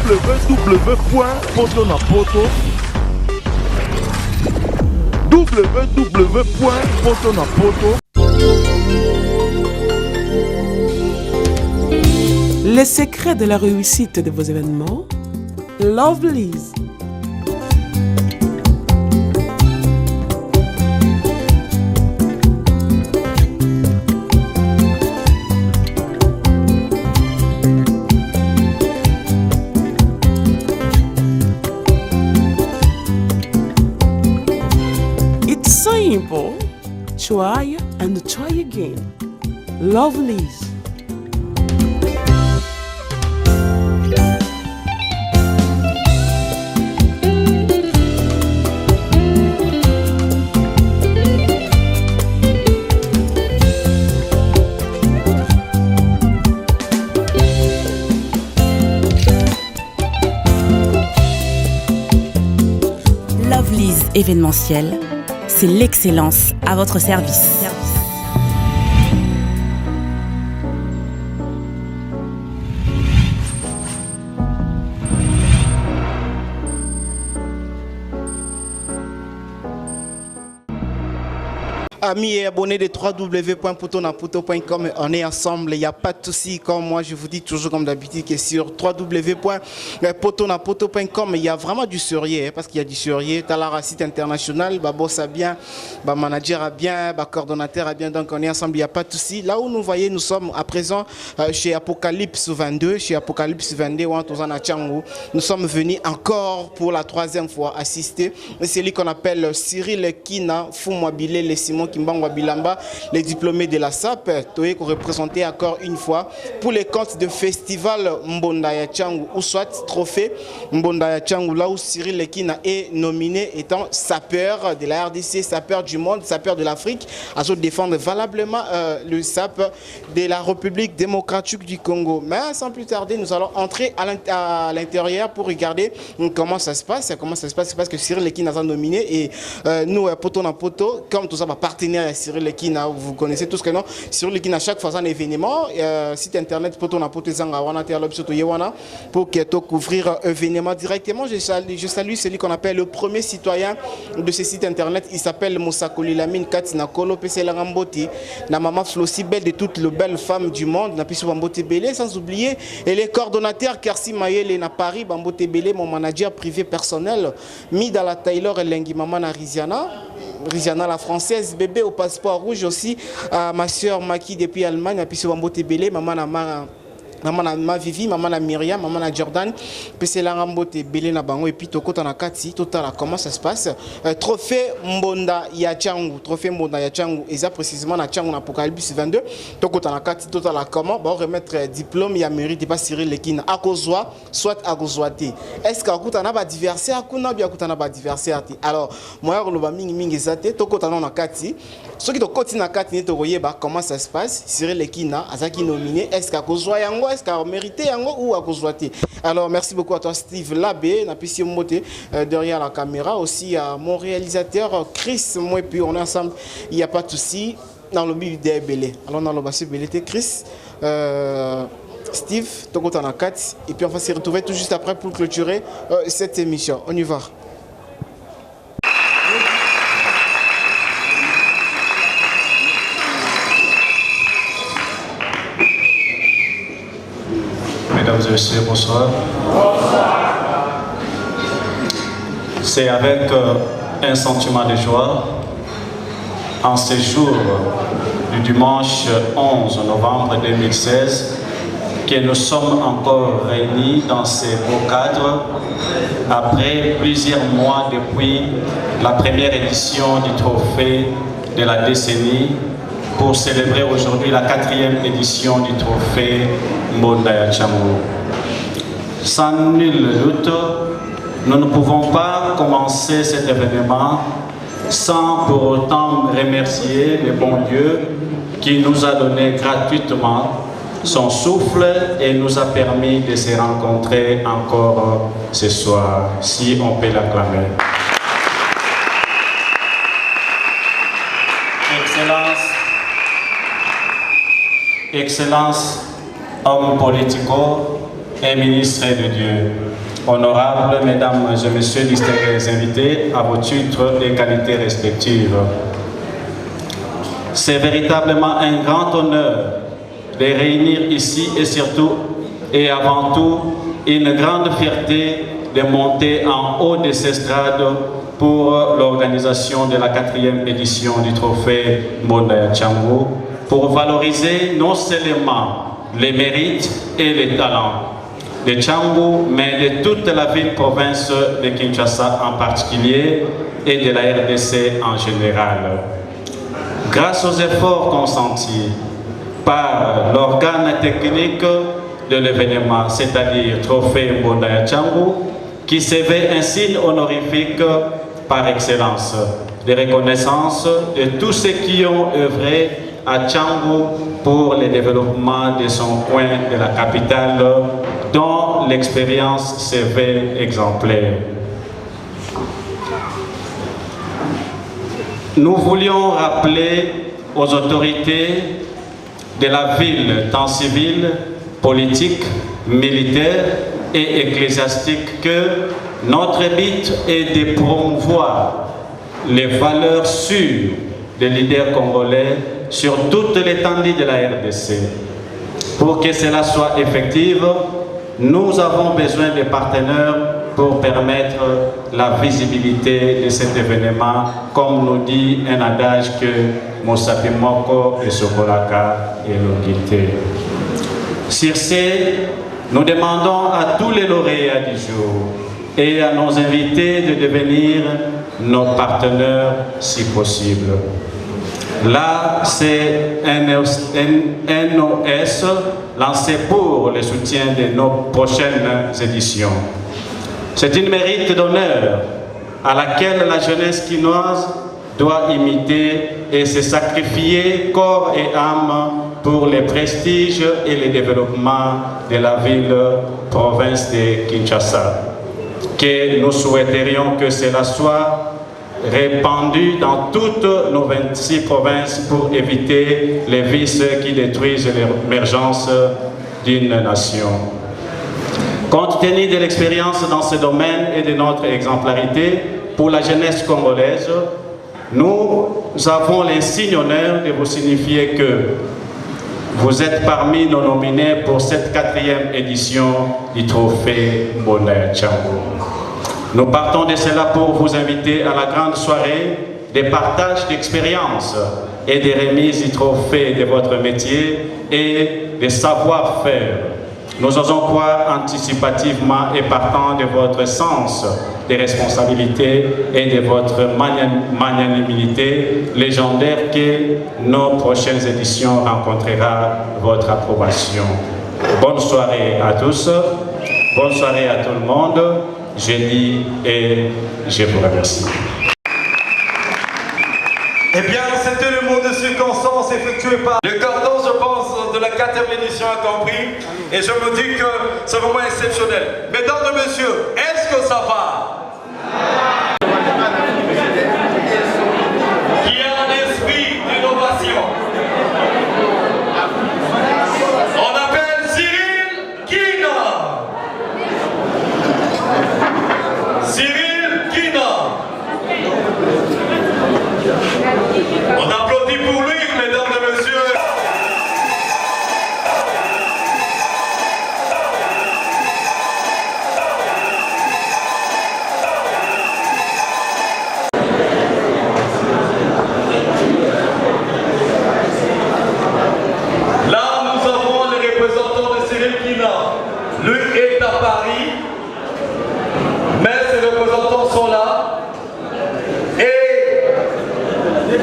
www.potonapoto www.potonapoto. Les secrets de la réussite de vos événements, Lovelyz. It's simple. Try and try again. Lovelyz. Lovelyz événementiel, c'est l'excellence à votre service. Amis et abonnés de www.potonapoto.com, on est ensemble, il n'y a pas de souci. Comme moi je vous dis toujours comme d'habitude que sur www.potonapoto.com il y a vraiment du sérieux, parce qu'il y a du sérieux. Tu as la site international, boss a bien, manager a bien, coordonnateur a bien, donc on est ensemble, il n'y a pas de souci. Là où nous voyez, nous sommes à présent chez Apocalypse 22, nous sommes venus encore pour la troisième fois assister. C'est lui qu'on appelle Cyril Kina Fumwabile, les Simon Kimbango Bilamba, les diplômés de la SAP, qui représenté encore une fois pour les comptes de festival Mbondaya Tchangou, ou soit trophée Mbondaya Tchangou, là où Cyril Lekina est nominé étant sapeur de la RDC, sapeur du monde, sapeur de l'Afrique, à défendre valablement le SAP de la République démocratique du Congo. Mais sans plus tarder, nous allons entrer à l'intérieur pour regarder comment ça se passe. C'est parce que Cyril Lekina a nominé et nous, Potonapoto, comme tout ça va partager à Cyril Lekina, vous connaissez tous que non. Cyril Lekina, chaque fois un événement, site internet Potonapoto pour couvrir événement directement. Je salue celui qu'on appelle le premier citoyen de ce site internet. Il s'appelle Moussakoli Lamine Katina Kolo PC Laramboti, la maman Flossi belle de toutes les belles femmes du monde, n'a pu Bambote Belé, sans oublier et les coordonnateurs Kersi Mayele na Paris, Bambote Belé, mon manager privé personnel, Midala Taylor et Lengi Maman Riziana la française, bébé au passeport rouge aussi, ma soeur Maki depuis Allemagne, puis sur Bambote Belé, maman na Vivi, maman na Myriam, maman na Jordan, puis c'est la Rambote Belé na Bango, et puis Toko Tanakati, total, comment ça se passe? Trophée Mbonda Yachangu, et ça précisément na Tchangou na Apocalypse 22, Toko Tanakati, total, comment? On remettre diplôme, il y a mérite, pas Cyril Lekina, à Kozwa, soit à Kozwate. Est-ce qu'à Koutana ba adversaire, Kouna bien Koutana ba adversaire? Alors, moi, je vais mingi zate, Toko Tanakati, ceux qui Toko Tanakati, comment ça se passe? Cyril Lekina, Azaki nominé, est-ce qu'à Kozwa Yango? Est-ce qu'à mérité ou à Kozwate? Alors merci beaucoup à toi Steve Labé, derrière la caméra, aussi à mon réalisateur Chris, moi et puis on est ensemble, il n'y a pas de souci dans le but des Belé. Alors dans le bassin Belé, Chris, Steve, Togo Tanakat, et puis on va se retrouver tout juste après pour clôturer cette émission. On y va. Mesdames et messieurs, bonsoir. C'est avec un sentiment de joie, en ce jour du dimanche 11 novembre 2016, que nous sommes encore réunis dans ces beaux cadres, après plusieurs mois depuis la première édition du trophée de la décennie, pour célébrer aujourd'hui la 4e édition du trophée Mbondaya Tchangou. Sans nul doute, nous ne pouvons pas commencer cet événement sans pour autant remercier le bon Dieu qui nous a donné gratuitement son souffle et nous a permis de se rencontrer encore ce soir, si on peut l'acclamer. Excellence, homme et ministre de Dieu. Honorables Mesdames et Messieurs, distingués invités, à vos titres et qualités respectives. C'est véritablement un grand honneur de réunir ici et surtout et avant tout une grande fierté de monter en haut de ces estrades pour l'organisation de la 4e édition du trophée Mbonda Tchango, pour valoriser non seulement les mérites et les talents de Tchango, mais de toute la ville-province de Kinshasa en particulier et de la RDC en général. Grâce aux efforts consentis par l'organe technique de l'événement, c'est-à-dire Trophée Mbonda Tchango, qui se veut un signe honorifique par excellence, de reconnaissance de tous ceux qui ont œuvré à Tchango pour le développement de son coin de la capitale, dont l'expérience se veut exemplaire. Nous voulions rappeler aux autorités de la ville, tant civiles, politiques, militaires et ecclésiastiques, que notre but est de promouvoir les valeurs sûres des leaders congolais sur toute l'étendue de la RDC. Pour que cela soit effectif, nous avons besoin de partenaires pour permettre la visibilité de cet événement, comme nous dit un adage que Mosapi Moko et Sokolaka et Logité. Sur ce, nous demandons à tous les lauréats du jour et à nos invités de devenir nos partenaires si possible. Là, c'est un NOS lancé pour le soutien de nos prochaines éditions. C'est une mérite d'honneur à laquelle la jeunesse quinoise doit imiter et se sacrifier corps et âme pour le prestige et le développement de la ville-province de Kinshasa. Que nous souhaiterions que cela soit répandu dans toutes nos 26 provinces pour éviter les vices qui détruisent l'émergence d'une nation. Compte tenu de l'expérience dans ce domaine et de notre exemplarité pour la jeunesse congolaise, nous avons l'insigne honneur de vous signifier que vous êtes parmi nos nominés pour cette 4e édition du trophée Mbonda Tchango. Nous partons de cela pour vous inviter à la grande soirée des partages d'expériences et des remises du trophée de votre métier et des savoir-faire. Nous osons croire anticipativement et partant de votre sens des responsabilités et de votre magnanimité légendaire que nos prochaines éditions rencontrera votre approbation. Bonne soirée à tous, bonne soirée à tout le monde. Je dis et je vous remercie. Eh bien, c'était le mot de circonstance effectué par le cordon, je pense, de la 4e édition a compris. Et je me dis que c'est vraiment exceptionnel. Mesdames et messieurs, est-ce que ça va? Qui a un esprit d'innovation? On appelle Cyril Kina. Cyril Kina. On applaudit pour lui, mesdames et messieurs. Là, nous avons les représentants de Cyril Kina. Lui est à Paris, mais ses représentants sont là. Et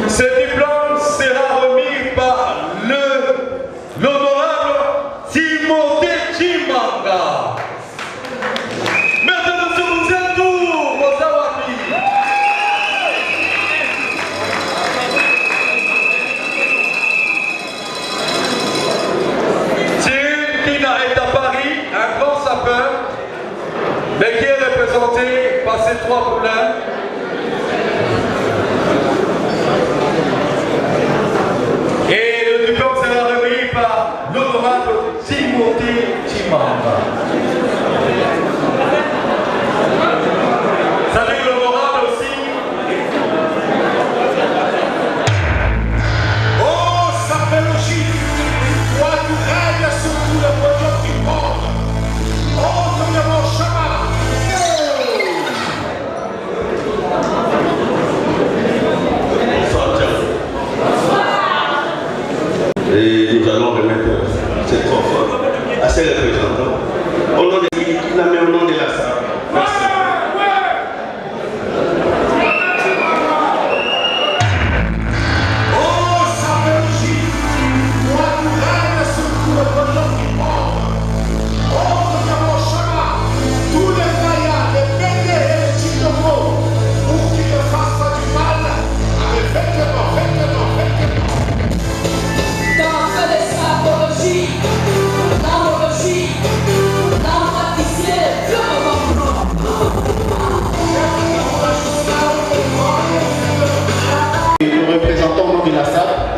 ce diplôme sera remis par l'honorable Timothée Chimanga. Mesdames et messieurs, vous êtes où, Mosawapi? Cyril Kina est à Paris, un grand sapeur, mais qui est représenté par ces 3 poulains. Et le diplôme sera remis par l'honorable Timothée Chimanga.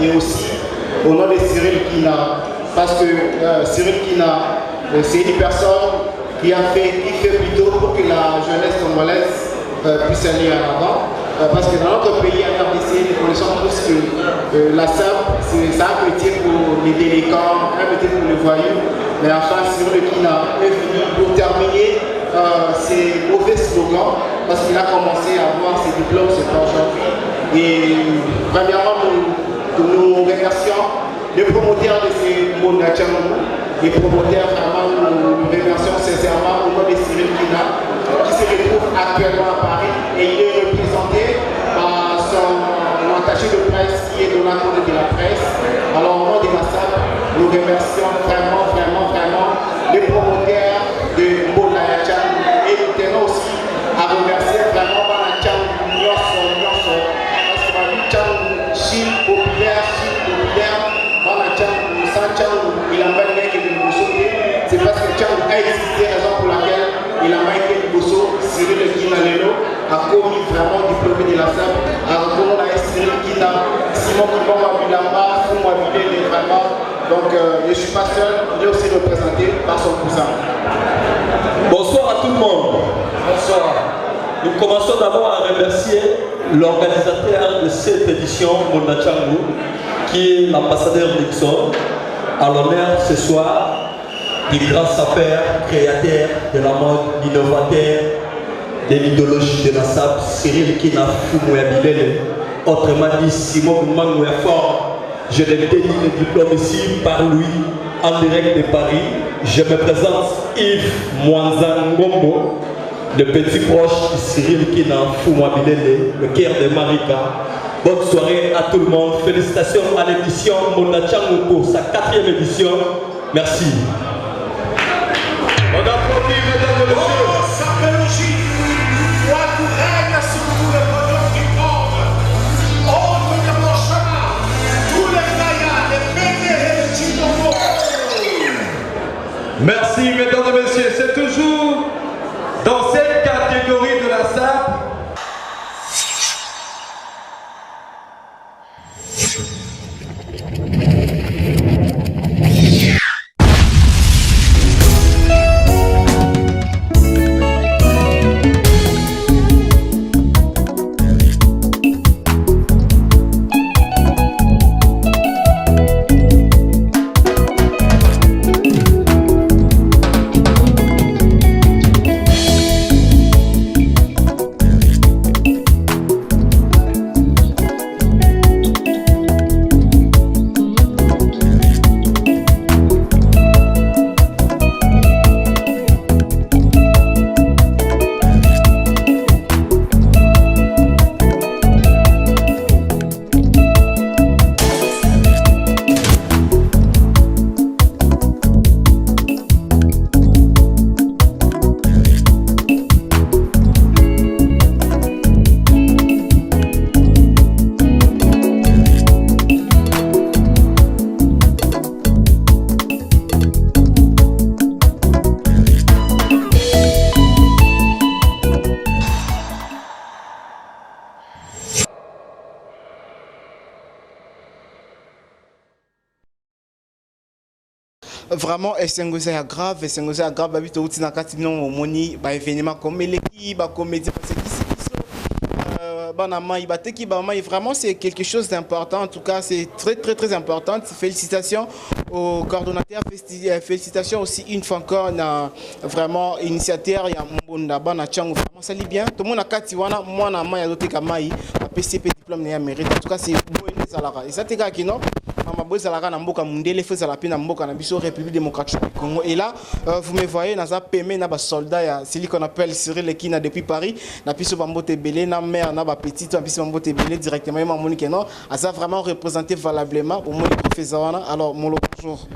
et aussi au nom de Cyril Kina, parce que Cyril Kina, c'est une personne qui fait plutôt pour que la jeunesse congolaise puisse aller en avant. Parce que dans notre pays, en RDC, nous connaissons tous que la SAP, c'est un métier pour les délinquants, un métier pour les voyous. Mais enfin, Cyril Kina est venu pour terminer ces mauvais slogans, parce qu'il a commencé à avoir ses diplômes, c'est pas aujourd'hui. Et premièrement, nous remercions les promoteurs de ces Monda Tchangou, les promoteurs vraiment, nous remercions sincèrement au nom de Cyril Kina, qui se retrouve actuellement à Paris et il est représenté par son attaché de presse qui est donateur de la presse. Alors au nom de la SAP, nous remercions vraiment les promoteurs de Monda Tchangou et nous tenons aussi à remercier vraiment Monda Tchangou, parce que Monda Tchangou, Chine populaire, Monda Tchangou, sans Tchangou, il a pas de c'est parce que Tchangou a existé, raison pour laquelle il a marqué le Bosso. Cyril Kina Lelo a commis vraiment diplômé de la SAP, a reconnu Cyril Kina, Simon Kimba Bilamba, Foumwa Bilele, vraiment. Donc je ne suis pas seul, il est aussi représenté par son cousin. Bonsoir à tout le monde. Bonsoir. Nous commençons d'abord à remercier l'organisateur de cette édition, Monda Tchangou, qui est l'ambassadeur Nixon, à l'honneur ce soir du grand sapeur, créateur de la mode, innovateur de l'idéologie de la SAP, Cyril Kina Foumouya Bilele, autrement dit Simon Mangouya Fort. Je l'ai dédié le diplôme ici par lui, en direct de Paris. Je me présente Yves Mwanzangombo, le petit proche de Cyril Kina Foumouya Bilele, le cœur de Marika. Bonne soirée à tout le monde. Félicitations à l'édition Monda Tchangou pour sa 4e édition. Merci. On applaudit, mesdames et messieurs. Oh, Sapelogie, toi tu règnes sur tout le podium du monde. Ordre de mon chemin, tous les Nayas, les Béné et les Chitombo. Merci, mesdames et messieurs. C'est toujours dans cette catégorie de la SAP. Vraiment esengoza ya grave babito uti na kati non moni ba événement comme les ba comédie parce que vraiment c'est quelque chose d'important. En tout cas c'est très important. Félicitations au coordonnateur, félicitations aussi une fois encore na vraiment initiateur ya Mbonda bana Tchangou. Vraiment ça lit bien tout le monde a kati wana moi na ma ya doté kamai a PCP diplôme ya mérite. En tout cas c'est bon et ça te qui non mama boy zalaka na mboka mundele feza la pena mboka na biso République démocratique du Congo. Et là vous me voyez dans un paiement na ba soldat ya celui qu'on appelle Cyril Kina depuis Paris na biso bambote belé na mère na ba petit na biso bambote belé directement et Monique non a ça vraiment représenté valablement au monde professeur. Alors mon bonjour.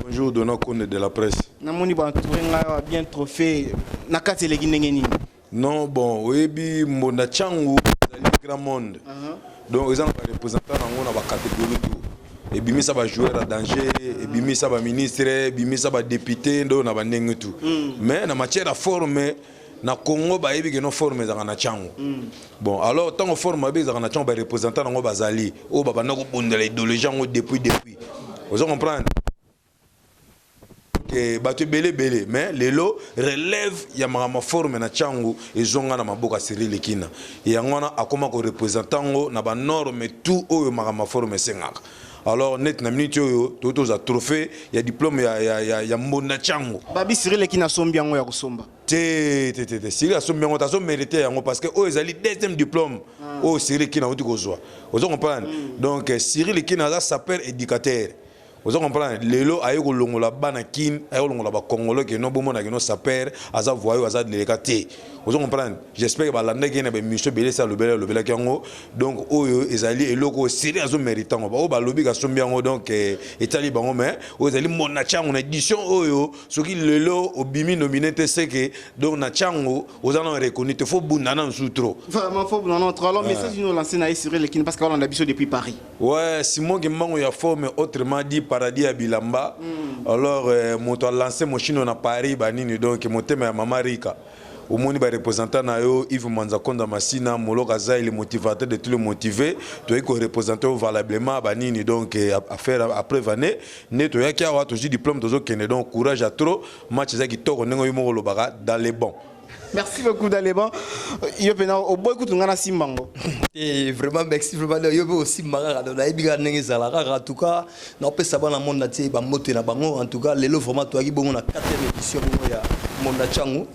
Bonjour de nos connais de la presse. Na moni ba entouré bien trophée na kati le ginengeni. Non bon webi Monda Tchangou le grand monde. Donc ils ont représentant dans la catégorie tout. Et bimi ça va jouer à danger, et bimi ça va ministre, bimi ça va député, donc on va n'engue tout. Mais en matière de forme, na Congo ba yebi que no forme za na chango. Bon alors tant forme ba za na chango ba représentant ngo bazali o ba na ko bondela idéologie ngo depuis. Vous comprenez? Que batu belé mais lelo relève ya ma forme na chango et zonga na maboka Cyril Ekina. Et ngona akoma ko représentant ngo na ba norme tout o ma forme sengaka. Alors net na minute yo toto za trophée ya diplôme ya mbonda chango. Babi Cyril Ekina sombi yango ya kusomba. Cyril sombi yango tazo mérité yango parce que o ezali deuxième diplôme o Cyril Ekina oti kozwa. Vous comprenez? Donc Cyril Ekina za sa père éducateur. Vous comprenez? Lelo ayo ko longola bana kin ayo longola ba congolais que no bomona que no sa père aza voyou aza délégaté. Vous comprenez? J'espère que balanda qui na be monsieur belé ça le belé kango donc oyo ezali eloko Cyril azo méritant ba o ba lobi ka sombi yango donc etali bango mais o ezali mona chango na édition oyo soki lelo obimi nominé c'est que donc na chango ozana reconnu te faut bundana nsutro. Vraiment faut bundana trop alors message nous lancer na Cyril Ekina parce qu'on a l'habitude depuis Paris. Ouais, Simon Gembango ya forme autrement dit paradis à Bilamba. Alors mon to lancé mon chino na Paris banini donc mon thème ya Mama Rika. Au monde ba représentant na yo Yves Manzakonda Masina Moloka Zai le motivateur de tout le motivé to eko représentant valablement banini donc à faire après vané ne to ya ki awa to diplôme tozo kene donc courage à trop match za ki toko nengo yo mo lobaka dans les bons. Merci beaucoup Daléban. Yo pena au boy kutu ngana simbango. Et vraiment merci vraiment yo aussi marara na ebiga ndenge za la en tout cas na pesa bana monde na tie ba moto na bango en tout cas lelo vraiment to aki bongo na 4e édition ya Monda Changu.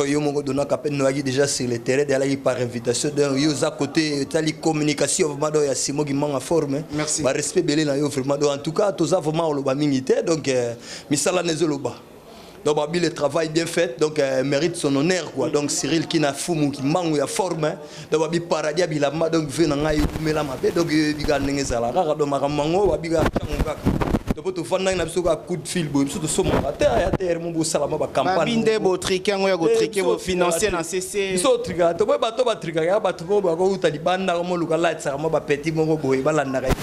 Yo mongo dona ka peine no aki déjà sur le terrain d'aller par invitation d'un yo za côté tali communication vraiment do ya Simo Gimanga forme. Merci. Ba respect belé na yo vraiment en tout cas to za vraiment lo ba mingité donc misala nezoloba. Donc le travail bien fait donc mérite son honneur quoi. Donc Cyril qui n'a fumu qui mangue ya forme donc paradis bilama donc vena ngai mela mabe donc biga ndengeza la rara do maramango biga chango donc to fanda na biso ka coup de fil bo biso to somo ya terre mo salama ba campagne binde bo trikango ya go triquer bo financier na CC biso trika to ba to ba trika ya ba to ba ko uta libanda mo luka light sa mo ba petit mo go boy balanda ka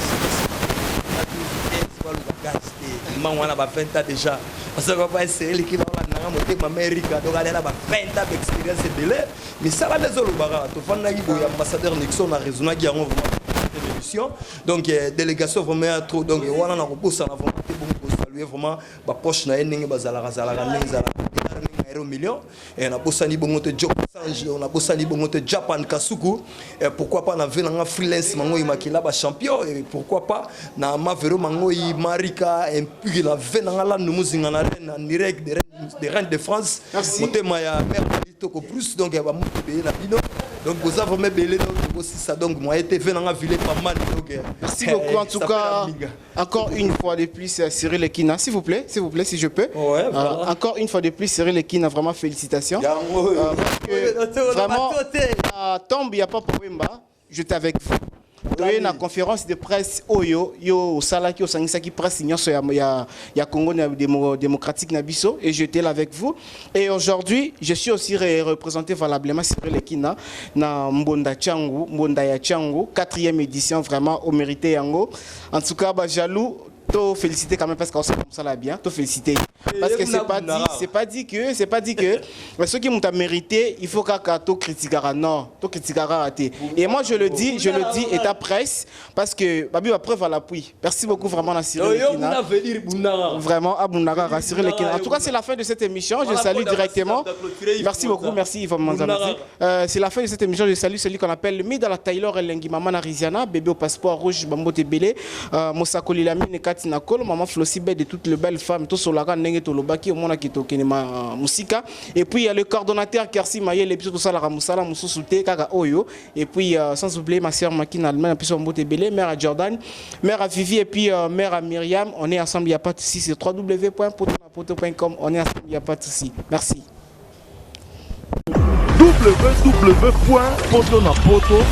mangwana ba 20 ans déjà parce que va essayer l'équipe na moté Amérique donc aller là ba 20 ans d'expérience belé mais ça va les olobara to fanda ki boya ambassadeur Nixon na raisonna ki yango vraiment émission donc délégation vraiment trop donc wana na ko bossa na vraiment te bon ko saluer vraiment ba poche na ndenge bazala ndenge millions et on a bossé ni bongo te job Sange on a bossé ni bongo te Japan Kasuku et pourquoi pas na venanga freelance mango imakila ba champion et pourquoi pas na mavero mango i Marika et puis la venanga la numuzinga na reine en direct des reines de France motema ya mère Toko plus donc va monter la bino donc vous avez vraiment belé donc aussi ça donc moi été venanga ville pas mal donc merci beaucoup en tout cas encore une fois de plus Cyril Ekina s'il vous plaît si je peux encore une fois de plus Cyril Ekina vraiment félicitations parce que vraiment tombe il y a pas problème j'étais avec vous dans la conférence de presse oyo yo salaki osangisa ki presse nyonso ya Congo démocratique na biso et j'étais là avec vous et aujourd'hui je suis aussi représenté valablement Cyril Ekina na Mbonda ya Changu 4e édition vraiment au mérité yango en tout cas ba jaloux to féliciter quand même parce qu'on ça là bien to féliciter parce que c'est pas dit que ceux qui m'ont mérité il faut qu'à to critiquera non to critiquera et moi je le dis et ta presse parce que babi va preuve à l'appui merci beaucoup vraiment à Cyril Ekina vraiment à Bundara Cyril Ekina en tout cas c'est la fin de cette émission je salue directement merci beaucoup merci Yves Manzamati c'est la fin de cette émission je salue celui qu'on appelle Midala Taylor Elengi Maman Riziana bébé au passeport rouge Bambote Belé Mosakoli Lamine Nakolo maman Flossibé de toutes les belles femmes tout sur la rang Tolobaki au monde qui tokenema musika et puis il y a le coordonnateur Kersi Maye les tout ça la musala mususuté kaka oyo et puis sans oublier ma sœur Makina Allemagne puis son beauté belé mère à Jordan mère à Vivi et puis mère à Myriam on est ensemble il y a pas de souci c'est www.potonapoto.com on est ensemble il y a pas de souci merci www.potonapoto